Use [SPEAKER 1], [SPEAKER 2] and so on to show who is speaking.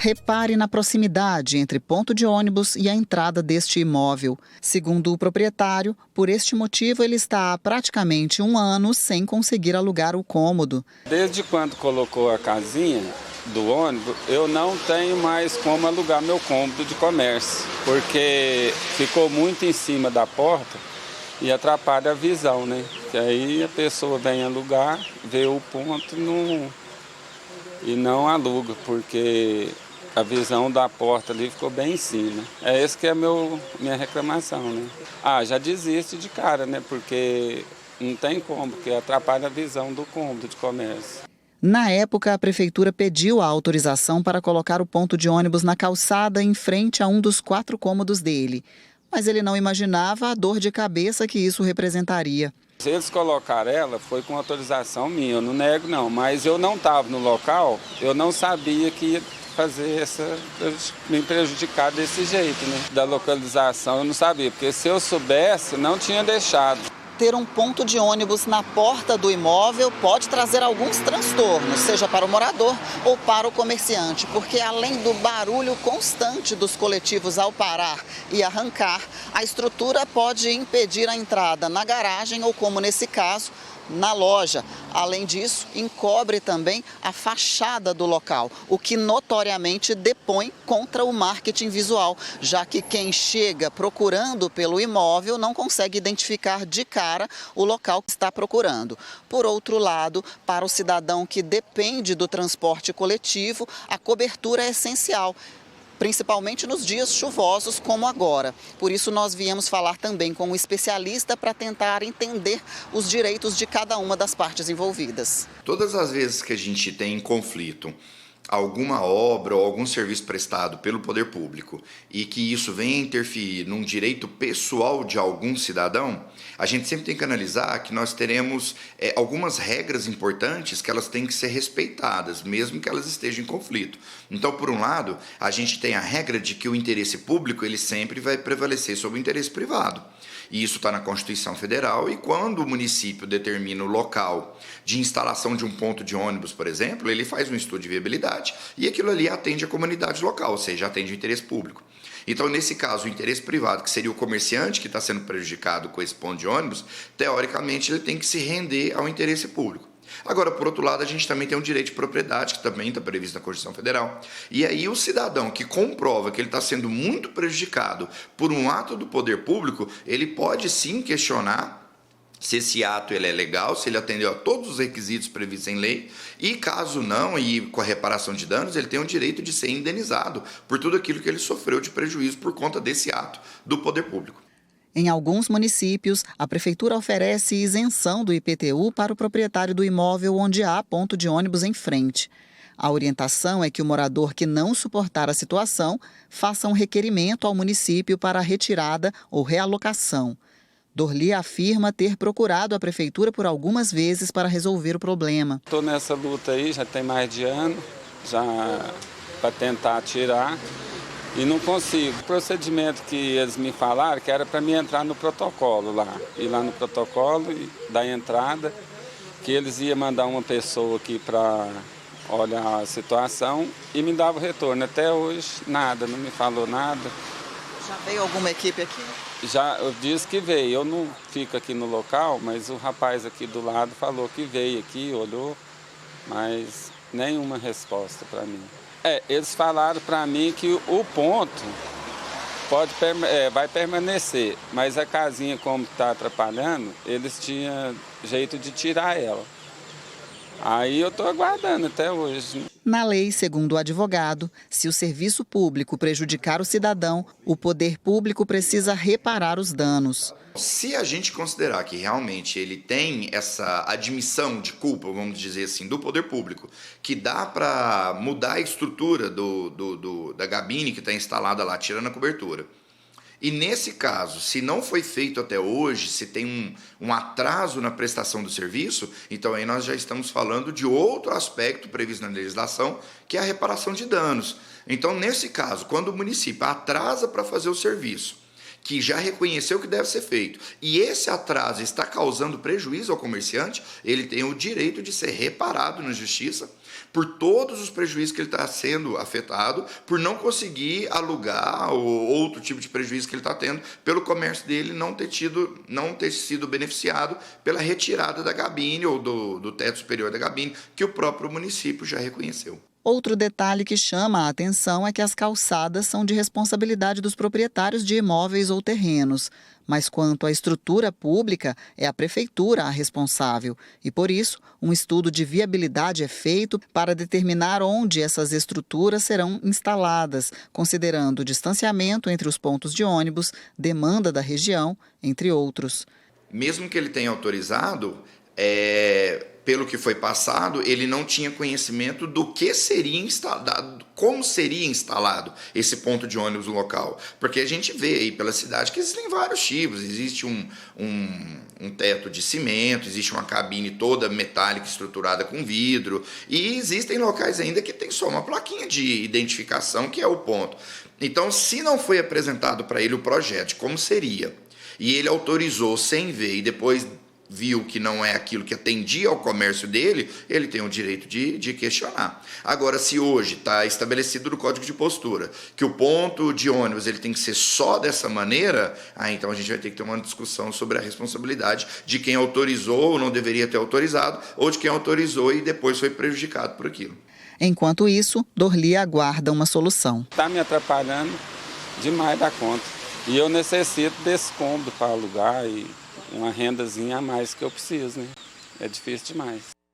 [SPEAKER 1] Repare na proximidade entre ponto de ônibus e a entrada deste imóvel. Segundo o proprietário, por este motivo ele está há praticamente 1 ano sem conseguir alugar o cômodo.
[SPEAKER 2] Desde quando colocou a casinha do ônibus, eu não tenho mais como alugar meu cômodo de comércio, porque ficou muito em cima da porta e atrapalha a visão, né? Que aí a pessoa vem alugar, vê o ponto e não aluga, porque a visão da porta ali ficou bem em cima. É esse que é minha reclamação, né? Já desiste de cara, né? Porque não tem como, porque atrapalha a visão do cômodo de comércio.
[SPEAKER 1] Na época, a prefeitura pediu a autorização para colocar o ponto de ônibus na calçada em frente a um dos 4 cômodos dele. Mas ele não imaginava a dor de cabeça que isso representaria.
[SPEAKER 2] Se eles colocaram ela, foi com autorização minha, eu não nego não, mas eu não estava no local, eu não sabia que ia fazer me prejudicar desse jeito, né? Da localização eu não sabia, porque se eu soubesse, não tinha deixado.
[SPEAKER 1] Ter um ponto de ônibus na porta do imóvel pode trazer alguns transtornos, seja para o morador ou para o comerciante, porque além do barulho constante dos coletivos ao parar e arrancar, a estrutura pode impedir a entrada na garagem ou, como nesse caso, na loja. Além disso, encobre também a fachada do local, o que notoriamente depõe contra o marketing visual, já que quem chega procurando pelo imóvel não consegue identificar de cara o local que está procurando. Por outro lado, para o cidadão que depende do transporte coletivo, a cobertura é essencial, principalmente nos dias chuvosos como agora. Por isso nós viemos falar também com um especialista para tentar entender os direitos de cada uma das partes envolvidas.
[SPEAKER 3] Todas as vezes que a gente tem em conflito alguma obra ou algum serviço prestado pelo poder público e que isso venha interferir num direito pessoal de algum cidadão, a gente sempre tem que analisar que nós teremos algumas regras importantes que elas têm que ser respeitadas, mesmo que elas estejam em conflito. Então, por um lado, a gente tem a regra de que o interesse público ele sempre vai prevalecer sobre o interesse privado. E isso está na Constituição Federal, e quando o município determina o local de instalação de um ponto de ônibus, por exemplo, ele faz um estudo de viabilidade e aquilo ali atende a comunidade local, ou seja, atende o interesse público. Então, nesse caso, o interesse privado, que seria o comerciante que está sendo prejudicado com esse ponto de ônibus, teoricamente ele tem que se render ao interesse público. Agora, por outro lado, a gente também tem um direito de propriedade, que também está previsto na Constituição Federal. E aí o cidadão que comprova que ele está sendo muito prejudicado por um ato do poder público, ele pode sim questionar se esse ato ele é legal, se ele atendeu a todos os requisitos previstos em lei, e caso não, e com a reparação de danos, ele tem o direito de ser indenizado por tudo aquilo que ele sofreu de prejuízo por conta desse ato do poder público.
[SPEAKER 1] Em alguns municípios, a prefeitura oferece isenção do IPTU para o proprietário do imóvel onde há ponto de ônibus em frente. A orientação é que o morador que não suportar a situação faça um requerimento ao município para a retirada ou realocação. Dorli afirma ter procurado a prefeitura por algumas vezes para resolver o problema.
[SPEAKER 2] Estou nessa luta aí, já tem mais de ano, já para tentar tirar. E não consigo. O procedimento que eles me falaram que era para mim entrar no protocolo lá. Ir lá no protocolo e dar entrada, que eles iam mandar uma pessoa aqui para olhar a situação e me dava o retorno. Até hoje, nada, não me falou nada.
[SPEAKER 1] Já veio alguma equipe aqui?
[SPEAKER 2] Já, eu disse que veio. Eu não fico aqui no local, mas o rapaz aqui do lado falou que veio aqui, olhou, mas nenhuma resposta para mim. Eles falaram para mim que o ponto vai permanecer, mas a casinha, como está atrapalhando, eles tinham jeito de tirar ela. Aí eu estou aguardando até hoje.
[SPEAKER 1] Na lei, segundo o advogado, se o serviço público prejudicar o cidadão, o poder público precisa reparar os danos.
[SPEAKER 3] Se a gente considerar que realmente ele tem essa admissão de culpa, vamos dizer assim, do poder público, que dá para mudar a estrutura da gabine que está instalada lá, tirando a cobertura, e nesse caso, se não foi feito até hoje, se tem um atraso na prestação do serviço, então aí nós já estamos falando de outro aspecto previsto na legislação, que é a reparação de danos. Então, nesse caso, quando o município atrasa para fazer o serviço, que já reconheceu que deve ser feito, e esse atraso está causando prejuízo ao comerciante, ele tem o direito de ser reparado na justiça, por todos os prejuízos que ele está sendo afetado, por não conseguir alugar ou outro tipo de prejuízo que ele está tendo, pelo comércio dele não ter sido beneficiado pela retirada da gabine ou do teto superior da gabine, que o próprio município já reconheceu.
[SPEAKER 1] Outro detalhe que chama a atenção é que as calçadas são de responsabilidade dos proprietários de imóveis ou terrenos. Mas quanto à estrutura pública, é a prefeitura a responsável. E por isso, um estudo de viabilidade é feito para determinar onde essas estruturas serão instaladas, considerando o distanciamento entre os pontos de ônibus, demanda da região, entre outros.
[SPEAKER 3] Mesmo que ele tenha autorizado, pelo que foi passado, ele não tinha conhecimento do que seria instalado, como seria instalado esse ponto de ônibus no local. Porque a gente vê aí pela cidade que existem vários tipos, existe um teto de cimento, existe uma cabine toda metálica estruturada com vidro, e existem locais ainda que tem só uma plaquinha de identificação, que é o ponto. Então, se não foi apresentado para ele o projeto de como seria, e ele autorizou sem ver e depois viu que não é aquilo que atendia ao comércio dele, ele tem o direito de questionar. Agora, se hoje está estabelecido no Código de Postura que o ponto de ônibus ele tem que ser só dessa maneira, então a gente vai ter que ter uma discussão sobre a responsabilidade de quem autorizou ou não deveria ter autorizado, ou de quem autorizou e depois foi prejudicado por aquilo.
[SPEAKER 1] Enquanto isso, Dorli aguarda uma solução.
[SPEAKER 2] Está me atrapalhando demais da conta. E eu necessito desse cômodo para alugar e uma rendazinha a mais que eu preciso, né? É difícil demais.